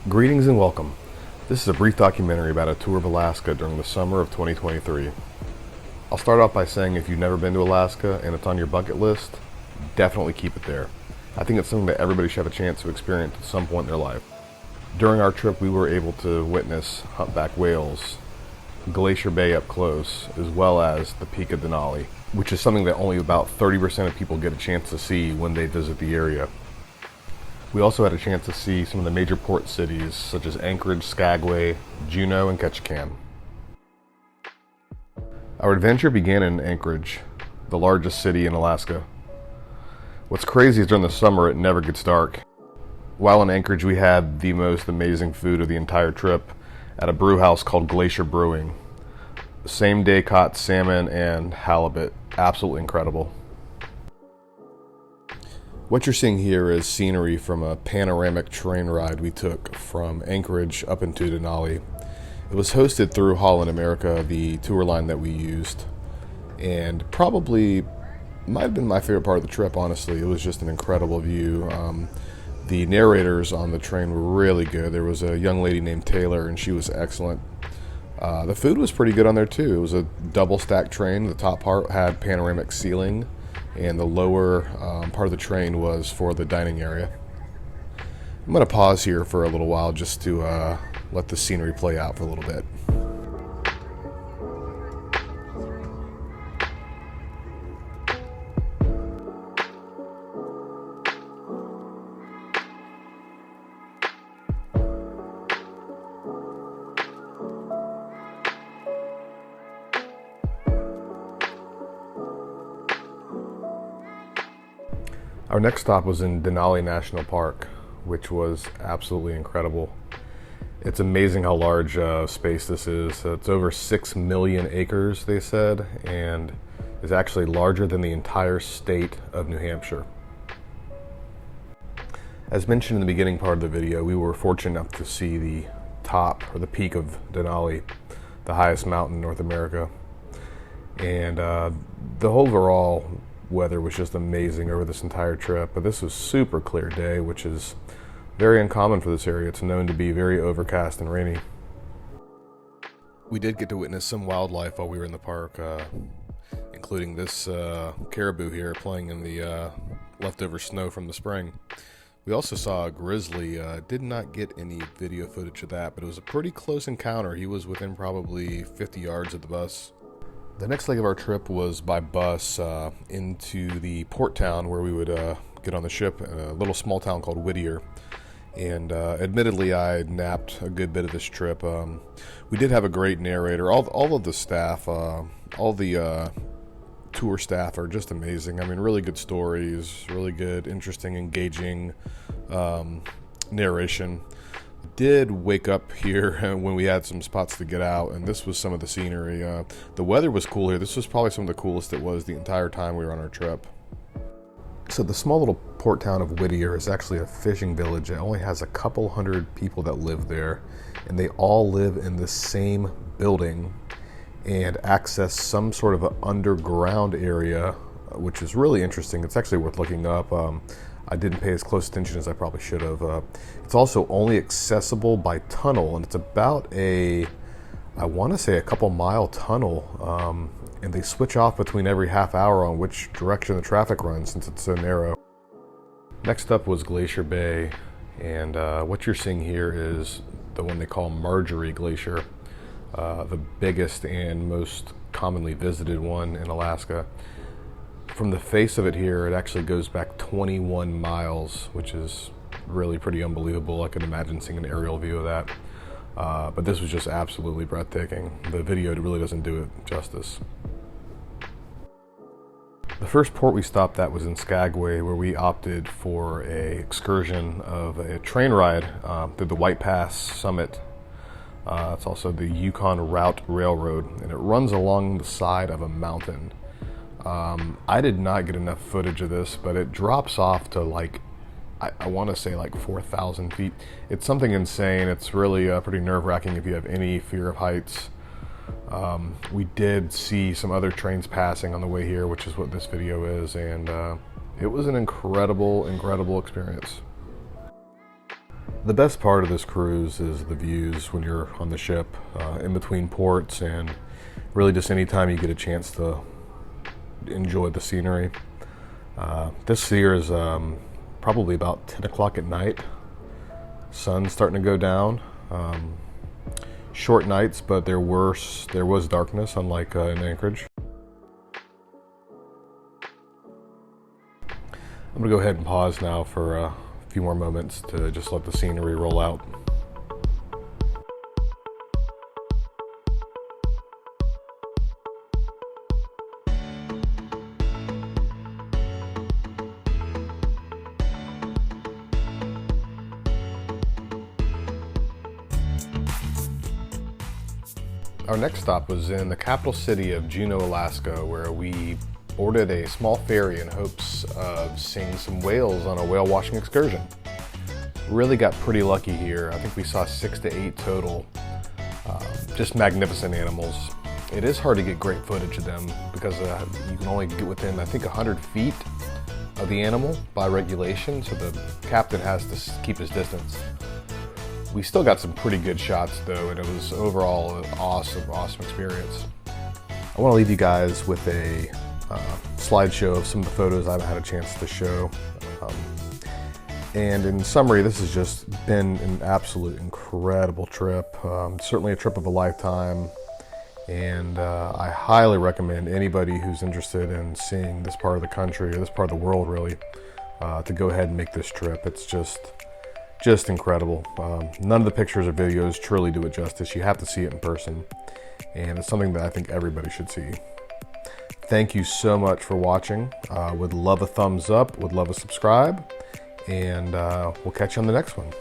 Greetings and welcome. This is a brief documentary about a tour of Alaska during the summer of 2023. I'll start off by saying if you've never been to Alaska and it's on your bucket list, definitely keep it there. I think it's something that everybody should have a chance to experience at some point in their life. During our trip, we were able to witness humpback whales, Glacier Bay up close, as well as the peak of Denali, which is something that only about 30% of people get a chance to see when they visit the area. We also had a chance to see some of the major port cities such as Anchorage, Skagway, Juno, and Ketchikan. Our adventure began in Anchorage, the largest city in Alaska. What's crazy is during the summer it never gets dark. While in Anchorage we had the most amazing food of the entire trip at a brew house called Glacier Brewing. Same day caught salmon and halibut, absolutely incredible. What you're seeing here is scenery from a panoramic train ride we took from Anchorage up into Denali. It was hosted through Holland America, the tour line that we used, and probably might have been my favorite part of the trip, honestly. It was just an incredible view. The narrators on the train were really good. There was a young lady named Taylor, and she was excellent. The food was pretty good on there too. It was a double stack train. The top part had panoramic ceiling, and the lower part of the train was for the dining area. I'm going to pause here for a little while just to let the scenery play out for a little bit. Our next stop was in Denali National Park, which was absolutely incredible. It's amazing how large space this is. It's over 6 million acres, they said, and is actually larger than the entire state of New Hampshire. As mentioned in the beginning part of the video, we were fortunate enough to see the top, or the peak of Denali, the highest mountain in North America. And the overall weather was just amazing over this entire trip, but this was super clear day, which is very uncommon for this area. It's known to be very overcast and rainy. We did get to witness some wildlife while we were in the park, including this caribou here playing in the leftover snow from the spring. We also saw a grizzly. Did not get any video footage of that, but it was a pretty close encounter. He was within probably 50 yards of the bus. The next leg of our trip was by bus into the port town where we would get on the ship, a little small town called Whittier. And admittedly, I napped a good bit of this trip. We did have a great narrator. All of the staff, all the tour staff are just amazing. I mean, really good stories, really good, interesting, engaging narration. Did wake up here when we had some spots to get out, and this was some of the scenery. The weather was cool here. This was probably some of the coolest it was the entire time we were on our trip. So the small little port town of Whittier is actually a fishing village. It only has a couple hundred people that live there, and they all live in the same building and access some sort of an underground area, which is really interesting. It's actually worth looking up. I didn't pay as close attention as I probably should have. It's also only accessible by tunnel, and it's about I want to say a couple mile tunnel, and they switch off between every half hour on which direction the traffic runs since it's so narrow. Next up was Glacier Bay, and what you're seeing here is the one they call Marjorie Glacier, the biggest and most commonly visited one in Alaska. From the face of it here, it actually goes back 21 miles, which is really pretty unbelievable. I can imagine seeing an aerial view of that. But this was just absolutely breathtaking. The video really doesn't do it justice. The first port we stopped at was in Skagway, where we opted for an excursion of a train ride through the White Pass Summit. It's also the Yukon Route Railroad, and it runs along the side of a mountain. I did not get enough footage of this, but it drops off to I want to say 4,000 feet. It's something insane. It's really pretty nerve-wracking if you have any fear of heights. We did see some other trains passing on the way here, which is what this video is, and it was an incredible experience. The best part of this cruise is the views when you're on the ship, in between ports, and really just anytime you get a chance to enjoy the scenery. This here is probably about 10 o'clock at night. Sun's starting to go down. Short nights, but there was darkness, unlike in Anchorage. I'm gonna go ahead and pause now for a few more moments to just let the scenery roll out. Our next stop was in the capital city of Juno, Alaska, where we boarded a small ferry in hopes of seeing some whales on a whale watching excursion. Really got pretty lucky here. I think we saw 6 to 8 total. Just magnificent animals. It is hard to get great footage of them because you can only get within, I think, 100 feet of the animal by regulation, so the captain has to keep his distance. We still got some pretty good shots though, and it was overall an awesome experience. I want to leave you guys with a slideshow of some of the photos I haven't had a chance to show. And in summary, this has just been an absolute incredible trip. Certainly a trip of a lifetime. And I highly recommend anybody who's interested in seeing this part of the country, or this part of the world really, to go ahead and make this trip. It's just incredible. None of the pictures or videos truly do it justice. You have to see it in person. And it's something that I think everybody should see. Thank you so much for watching. Would love a thumbs up, would love a subscribe, and we'll catch you on the next one.